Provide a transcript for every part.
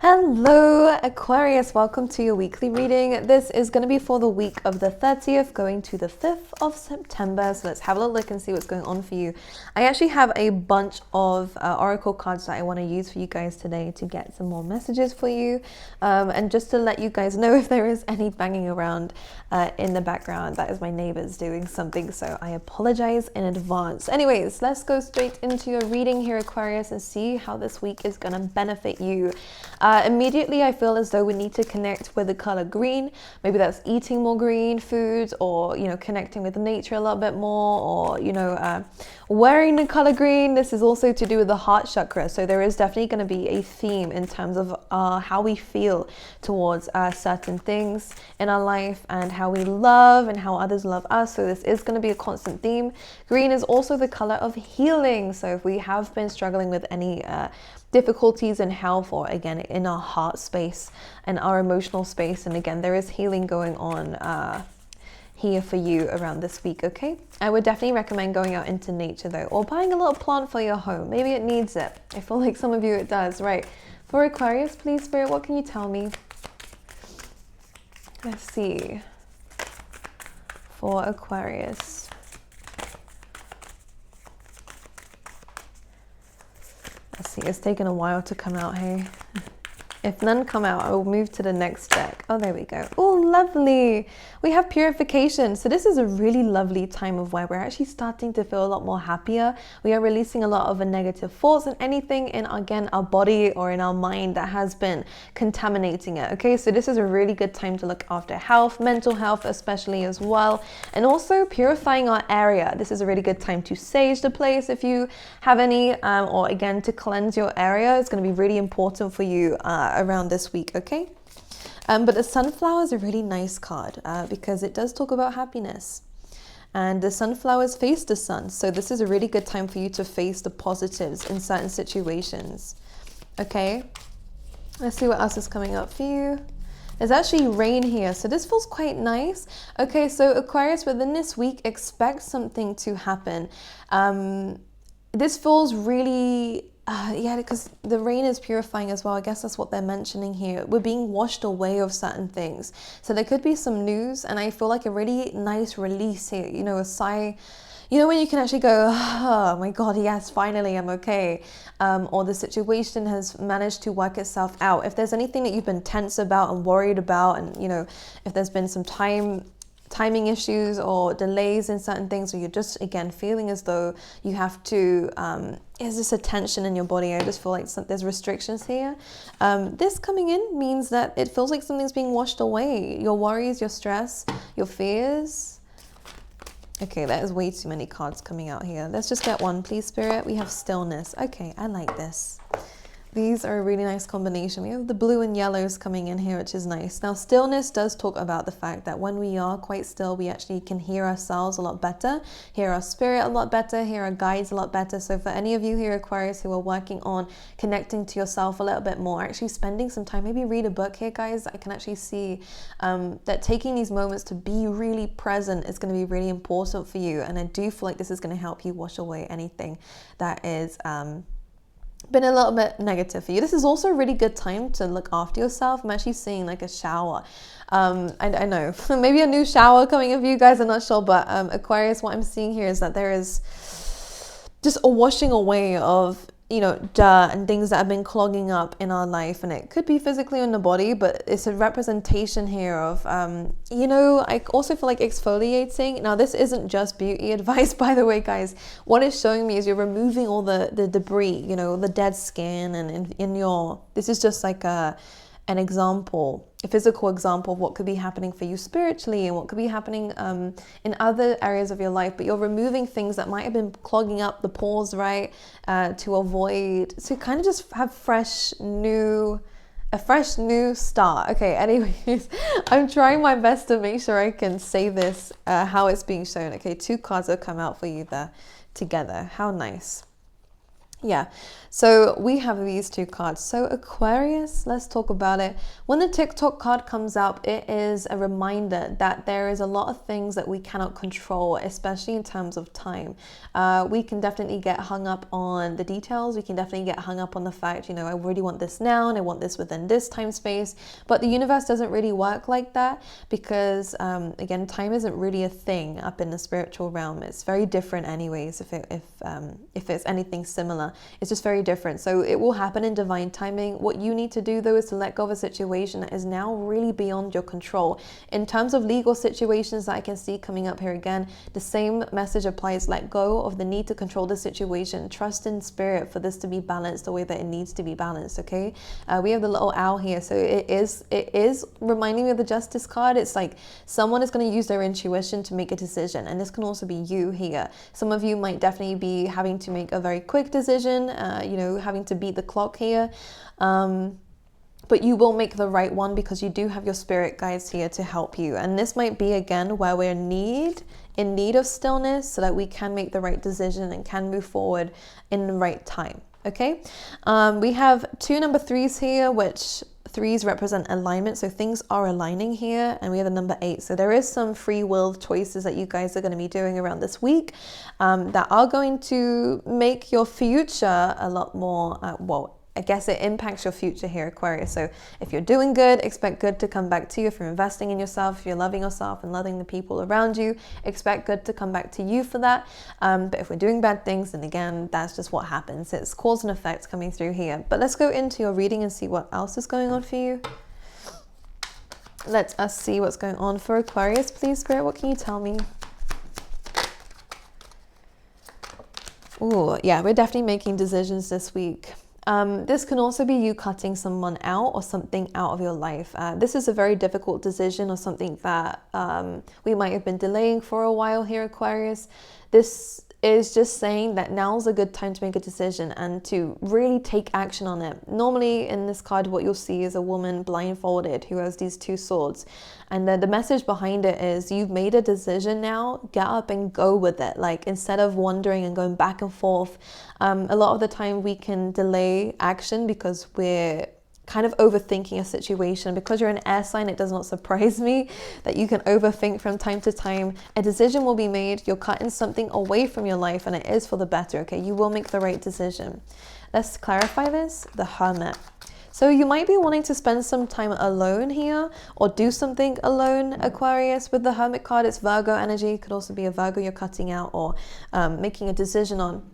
Hello Aquarius, welcome to your weekly reading. This is going to be for the week of the 30th going to the 5th of September. So let's have a little look and see what's going on for you. I actually have a bunch of oracle cards that I want to use for you guys today to get some more messages for you. And just to let you guys know if there is any banging around in the background, that is my neighbors doing something. So I apologize in advance. Anyways, let's go straight into your reading here, Aquarius, and see how this week is going to benefit you. Immediately, I feel as though we need to connect with the color green. Maybe that's eating more green foods, or, you know, connecting with nature a little bit more, or, you know, wearing the color green. This is also to do with the heart chakra. So there is definitely going to be a theme in terms of how we feel towards certain things in our life and how we love and how others love us. So this is going to be a constant theme. Green is also the color of healing. So if we have been struggling with any difficulties in health, or again in our heart space and our emotional space, and again there is healing going on here for you around this week. Okay, I would definitely recommend going out into nature though, or buying a little plant for your home. Maybe it needs it. I feel like some of you it does. Right, for Aquarius, please Spirit, what can you tell me? Let's see, for Aquarius. Let's see, it's taken a while to come out, hey? If none come out, I will move to the next deck. Oh, there we go. Oh, lovely. We have Purification. So this is a really lovely time of where we're actually starting to feel a lot more happier. We are releasing a lot of the negative thoughts and anything in, again, our body or in our mind that has been contaminating it. Okay, so this is a really good time to look after health, mental health especially as well. And also purifying our area. This is a really good time to sage the place if you have any, or again, to cleanse your area. It's going to be really important for you around this week, okay? But the sunflower is a really nice card because it does talk about happiness. And the sunflowers face the sun. So this is a really good time for you to face the positives in certain situations. Okay? Let's see what else is coming up for you. There's actually rain here, so this feels quite nice. Okay, so Aquarius, within this week, expect something to happen. This feels really... yeah, because the rain is purifying as well. I guess that's what they're mentioning here. We're being washed away of certain things. So there could be some news, and I feel like a really nice release here. You know, a sigh. You know, when you can actually go, oh my God, yes, finally I'm okay. Or the situation has managed to work itself out. If there's anything that you've been tense about and worried about, and, you know, if there's been some timing issues or delays in certain things, or you're just, again, feeling as though you have to, is this a tension in your body? I just feel like there's restrictions here. This coming in means that it feels like something's being washed away. Your worries, your stress, your fears. Okay, that is way too many cards coming out here. Let's just get one, please, Spirit. We have stillness. Okay, I like this. These are a really nice combination. We have the blue and yellows coming in here, which is nice. Now, stillness does talk about the fact that when we are quite still, we actually can hear ourselves a lot better, hear our spirit a lot better, hear our guides a lot better. So for any of you here, Aquarius, who are working on connecting to yourself a little bit more, actually spending some time, maybe read a book here, guys. I can actually see that taking these moments to be really present is going to be really important for you. And I do feel like this is going to help you wash away anything that is... been a little bit negative for you. This is also a really good time to look after yourself. I'm actually seeing like a shower. I know maybe a new shower coming in for you guys, I'm not sure, but Aquarius, what I'm seeing here is that there is just a washing away of, you know, dirt and things that have been clogging up in our life. And it could be physically on the body, but it's a representation here of, you know, I also feel like exfoliating. Now, this isn't just beauty advice, by the way, guys. What it's showing me is you're removing all the debris, you know, the dead skin, and in your, this is just like an example, a physical example of what could be happening for you spiritually and what could be happening in other areas of your life. But you're removing things that might have been clogging up the pores, right? To avoid, to kind of just have a fresh new start. Okay, anyways, I'm trying my best to make sure I can say this how it's being shown. Okay, two cards have come out for you there together. How nice. Yeah, so we have these two cards. So Aquarius, let's talk about it. When the TikTok card comes up, it is a reminder that there is a lot of things that we cannot control, especially in terms of time. We can definitely get hung up on the details. We can definitely get hung up on the fact, you know, I really want this now and I want this within this time space. But the universe doesn't really work like that because, again, time isn't really a thing up in the spiritual realm. It's very different anyways, if it's anything similar. It's just very different. So it will happen in divine timing. What you need to do though is to let go of a situation that is now really beyond your control. In terms of legal situations that I can see coming up here again, the same message applies. Let go of the need to control the situation. Trust in spirit for this to be balanced the way that it needs to be balanced. Okay, we have the little owl here, so it is reminding me of the Justice card. It's like someone is going to use their intuition to make a decision, and this can also be you here. Some of you might definitely be having to make a very quick decision, you know, having to beat the clock here, but you will make the right one because you do have your spirit guides here to help you. And this might be again where we're in need of stillness so that we can make the right decision and can move forward in the right time. Okay, we have two number 3s here, which 3s represent alignment, so things are aligning here, and we have the number 8. So there is some free will choices that you guys are going to be doing around this week that are going to make your future a lot more, well, I guess it impacts your future here, Aquarius. So if you're doing good, expect good to come back to you. If you're investing in yourself, if you're loving yourself and loving the people around you, expect good to come back to you for that. But if we're doing bad things, then again, that's just what happens. It's cause and effect coming through here. But let's go into your reading and see what else is going on for you. Let us see what's going on for Aquarius, please, Spirit. What can you tell me? Oh, yeah, we're definitely making decisions this week. This can also be you cutting someone out or something out of your life. This is a very difficult decision or something that we might have been delaying for a while here, Aquarius. This is just saying that now's a good time to make a decision and to really take action on it. Normally in this card, what you'll see is a woman blindfolded who has these 2 swords. And the message behind it is you've made a decision now, get up and go with it. Like instead of wondering and going back and forth, a lot of the time we can delay action because we're kind of overthinking a situation. Because you're an air sign, it does not surprise me that you can overthink from time to time. A decision will be made, you're cutting something away from your life and it is for the better, okay? You will make the right decision. Let's clarify this, the Hermit. So you might be wanting to spend some time alone here or do something alone, Aquarius. With the Hermit card, it's Virgo energy. It could also be a Virgo you're cutting out or making a decision on.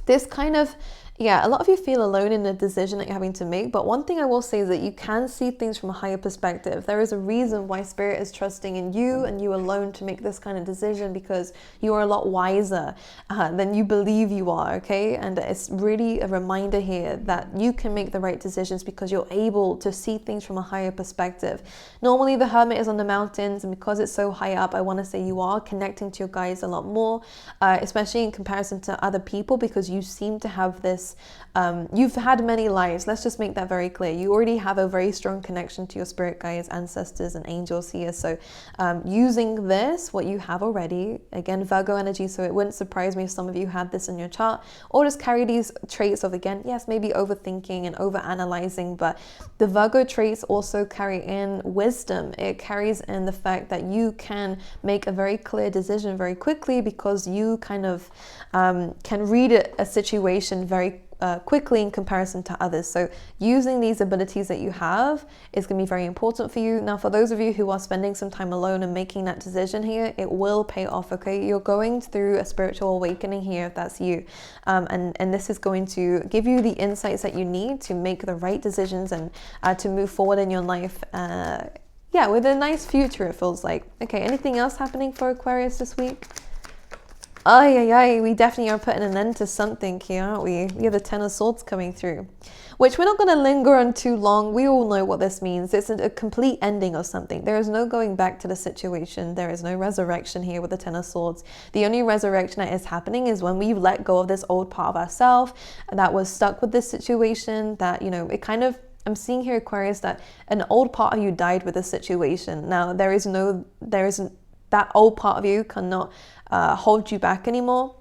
This kind of, yeah, a lot of you feel alone in the decision that you're having to make. But one thing I will say is that you can see things from a higher perspective. There is a reason why Spirit is trusting in you and you alone to make this kind of decision, because you are a lot wiser than you believe you are, okay? And it's really a reminder here that you can make the right decisions because you're able to see things from a higher perspective. Normally the Hermit is on the mountains, and because it's so high up, I want to say you are connecting to your guides a lot more, especially in comparison to other people, because you seem to have this you've had many lives. Let's just make that very clear. You already have a very strong connection to your spirit guides, ancestors and angels here. So using this, what you have already, again, Virgo energy, so it wouldn't surprise me if some of you had this in your chart, or just carry these traits of, again, yes, maybe overthinking and overanalyzing, but the Virgo traits also carry in wisdom. It carries in the fact that you can make a very clear decision very quickly because you kind of can read a situation very quickly in comparison to others. So using these abilities that you have is going to be very important for you. Now, for those of you who are spending some time alone and making that decision here, it will pay off, okay? You're going through a spiritual awakening here, if that's you. And this is going to give you the insights that you need to make the right decisions and to move forward in your life. Yeah, with a nice future, it feels like. Okay, anything else happening for Aquarius this week? We definitely are putting an end to something here, aren't we? We have the Ten of Swords coming through, which we're not going to linger on too long. We all know what this means. It's a complete ending of something. There is no going back to the situation. There is no resurrection here with the Ten of Swords. The only resurrection that is happening is when we let go of this old part of ourselves that was stuck with this situation, that, you know, it kind of, I'm seeing here, Aquarius, that an old part of you died with this situation. Now, there isn't that old part of you cannot hold you back anymore.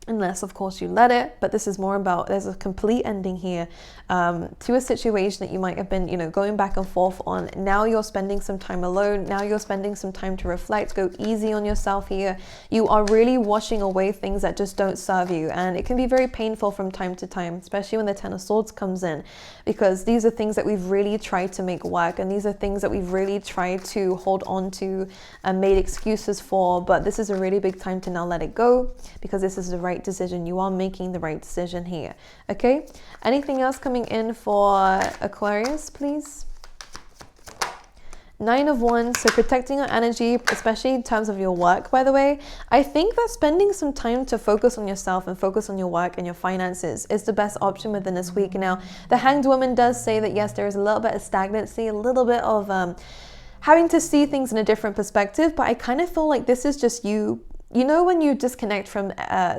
unless of course you let it. But this is more about, there's a complete ending here to a situation that you might have been, you know, going back and forth on. Now you're spending some time alone. Now you're spending some time to reflect. Go easy on yourself here. You are really washing away things that just don't serve you, and it can be very painful from time to time, especially when the Ten of Swords comes in, because these are things that we've really tried to make work, and these are things that we've really tried to hold on to and made excuses for. But this is a really big time to now let it go, because this is the right decision. You are making the right decision here. Okay, anything else coming in for Aquarius, please? Nine of Wands, so protecting your energy, especially in terms of your work, by the way. I think that spending some time to focus on yourself and focus on your work and your finances is the best option within this week. Now, the Hanged Woman does say that, yes, there is a little bit of stagnancy, a little bit of having to see things in a different perspective, but I kind of feel like this is just you. You know, when you disconnect from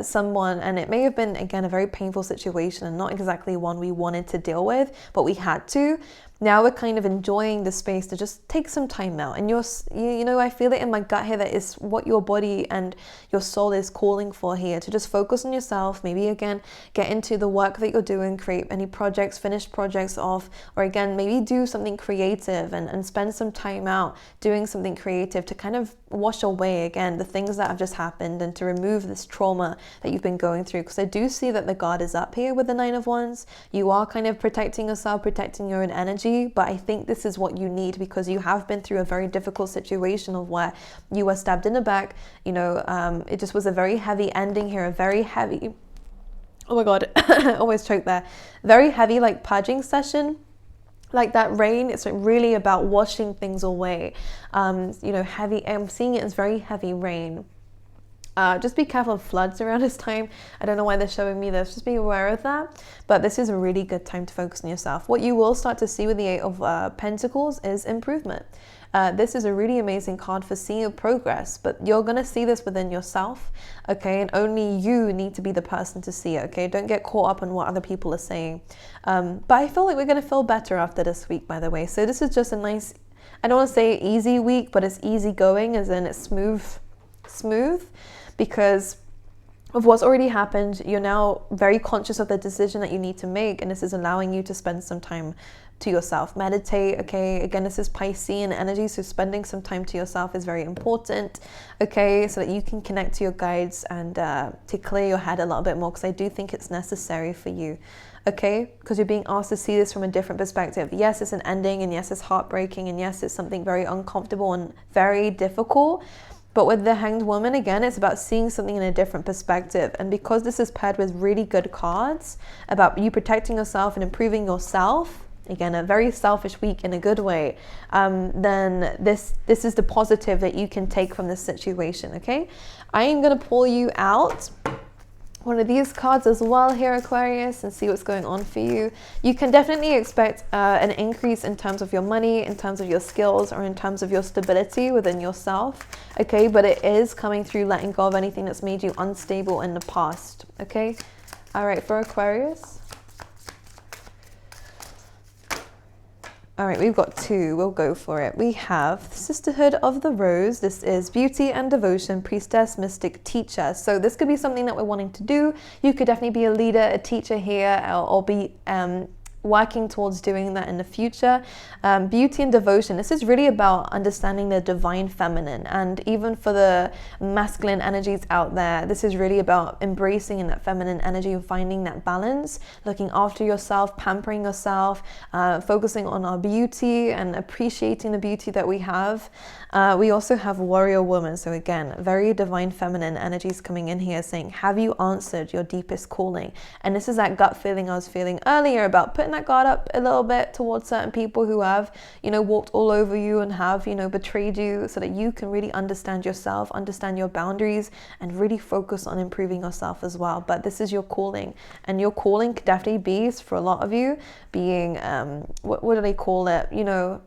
someone, and it may have been, again, a very painful situation and not exactly one we wanted to deal with, but we had to. Now we're kind of enjoying the space to just take some time out. And you know, I feel it in my gut here that is what your body and your soul is calling for here, to just focus on yourself. Maybe again, get into the work that you're doing, create any projects, finish projects off, or again, maybe do something creative and spend some time out doing something creative to kind of wash away, again, the things that have just happened and to remove this trauma that you've been going through. Because I do see that the guard is up here with the Nine of Wands. You are kind of protecting yourself, protecting your own energy. But I think this is what you need, because you have been through a very difficult situation of where you were stabbed in the back. You know, it just was a very heavy ending here, a very heavy, oh my God, I always choke there. Very heavy, like purging session. Like that rain, it's really about washing things away. You know, heavy, I'm seeing it as very heavy rain. Just be careful of floods around this time. I don't know why they're showing me this. Just be aware of that. But this is a really good time to focus on yourself. What you will start to see with the Eight of Pentacles is improvement. This is a really amazing card for seeing progress, but you're going to see this within yourself, okay? And only you need to be the person to see it, okay? Don't get caught up on what other people are saying. But I feel like we're going to feel better after this week, by the way. So this is just a nice, I don't want to say easy week, but it's easy going, as in it's smooth. Because of what's already happened, you're now very conscious of the decision that you need to make, and this is allowing you to spend some time to yourself. Meditate, okay? Again, this is Piscean energy, so spending some time to yourself is very important, okay? So that you can connect to your guides and to clear your head a little bit more, because I do think it's necessary for you, okay? Because you're being asked to see this from a different perspective. Yes, it's an ending, and yes, it's heartbreaking, and yes, it's something very uncomfortable and very difficult. But with the Hanged Woman, again, it's about seeing something in a different perspective. And because this is paired with really good cards about you protecting yourself and improving yourself, again, a very selfish week in a good way, then this is the positive that you can take from this situation, okay? I am going to pull you out one of these cards as well here, Aquarius, and see what's going on for you. You can definitely expect an increase in terms of your money, in terms of your skills, or in terms of your stability within yourself, okay? But it is coming through letting go of anything that's made you unstable in the past, okay? All right, for Aquarius. All right, we've got two. We'll go for it. We have Sisterhood of the Rose. This is Beauty and Devotion, Priestess, Mystic, Teacher. So this could be something that we're wanting to do. You could definitely be a leader, a teacher here, or be working towards doing that in the future. Beauty and devotion. This is really about understanding the divine feminine, and even for the masculine energies out there, this is really about embracing in that feminine energy and finding that balance, looking after yourself, pampering yourself, focusing on our beauty and appreciating the beauty that we have. We also have warrior woman. So again, very divine feminine energies coming in here saying, have you answered your deepest calling? And this is that gut feeling I was feeling earlier about putting that guard up a little bit towards certain people who have, you know, walked all over you and have, you know, betrayed you, so that you can really understand yourself, understand your boundaries, and really focus on improving yourself as well. But this is your calling, and your calling could definitely be, for a lot of you, being, what do they call it? You know,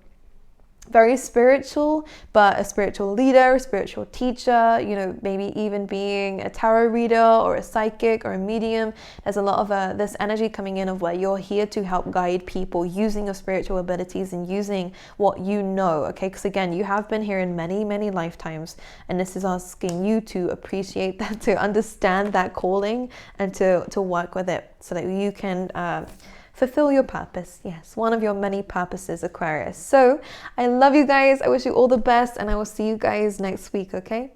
very spiritual, but a spiritual leader, a spiritual teacher, you know, maybe even being a tarot reader or a psychic or a medium. There's a lot of this energy coming in of where you're here to help guide people using your spiritual abilities and using what you know, okay? Because again, you have been here in many, many lifetimes, and this is asking you to appreciate that, to understand that calling, and to work with it so that you can fulfill your purpose. Yes, one of your many purposes, Aquarius. So I love you guys. I wish you all the best, and I will see you guys next week, okay?